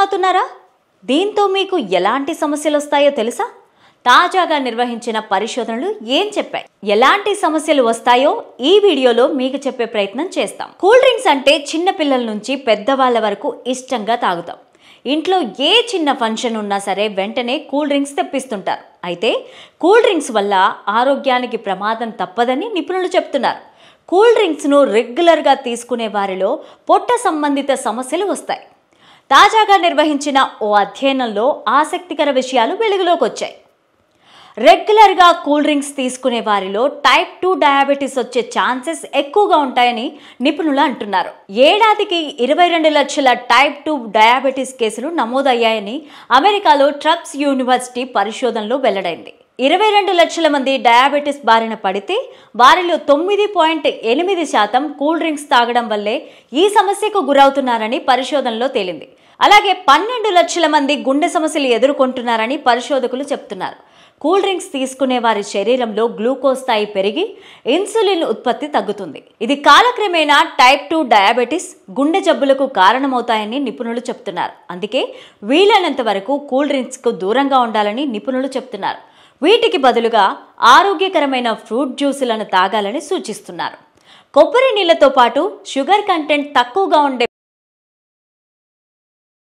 తాగుతున్నారా? దీంతో మీకు ఎలాంటి సమస్యలు వస్తాయో తెలుసా? తాజాగా నిర్వహించిన పరిశోధనలు ఏం చెప్పాయి, ఎలాంటి సమస్యలు వస్తాయో ఈ వీడియోలో మీకు చెప్పే ప్రయత్నం చేస్తాం. కూల్ డ్రింక్స్ అంటే చిన్న పిల్లల నుంచి పెద్దవాళ్ళ వరకు ఇష్టంగా తాగుతాం. ఇంట్లో ఏ చిన్న ఫంక్షన్ ఉన్నా సరే వెంటనే కూల్ డ్రింక్స్ తెప్పిస్తుంటారు. అయితే కూల్ డ్రింక్స్ వల్ల ఆరోగ్యానికి ప్రమాదం తప్పదని నిపుణులు చెప్తున్నారు. కూల్ డ్రింక్స్ను రెగ్యులర్గా తీసుకునే వారిలో పొట్ట సంబంధిత సమస్యలు వస్తాయి. తాజాగా నిర్వహించిన ఓ అధ్యయనంలో ఆసక్తికర విషయాలు వెలుగులోకి వచ్చాయి. రెగ్యులర్గా కూల్ డ్రింక్స్ తీసుకునే వారిలో టైప్ 2 డయాబెటీస్ వచ్చే ఛాన్సెస్ ఎక్కువగా ఉంటాయని నిపుణులు అంటున్నారు. ఏడాదికి 22 లక్షల టైప్ 2 డయాబెటీస్ కేసులు నమోదయ్యాయని అమెరికాలో ట్రప్స్ యూనివర్సిటీ పరిశోధనలో వెల్లడైంది. 22 లక్షల మంది డయాబెటీస్ బారిన పడితే వారిలో 9.8% కూల్ డ్రింక్స్ తాగడం వల్లే ఈ సమస్యకు గురవుతున్నారని పరిశోధనలో తేలింది. అలాగే 12 లక్షల మంది గుండె సమస్యలు ఎదుర్కొంటున్నారని పరిశోధకులు చెప్తున్నారు. కూల్ డ్రింక్స్ తీసుకునే వారి శరీరంలో గ్లూకోజ్ స్థాయి పెరిగి ఇన్సులిన్ ఉత్పత్తి తగ్గుతుంది. ఇది కాలక్రమేణా టైప్ 2 డయాబెటీస్, గుండె జబ్బులకు కారణమవుతాయని నిపుణులు చెప్తున్నారు. అందుకే వీలైనంత వరకు కూల్ డ్రింక్స్కు దూరంగా ఉండాలని నిపుణులు చెప్తున్నారు. వీటికి బదులుగా ఆరోగ్యకరమైన ఫ్రూట్ జ్యూసులను తాగాలని సూచిస్తున్నారు. కొబ్బరి నీళ్లతో పాటు షుగర్ కంటెంట్ తక్కువగా ఉండే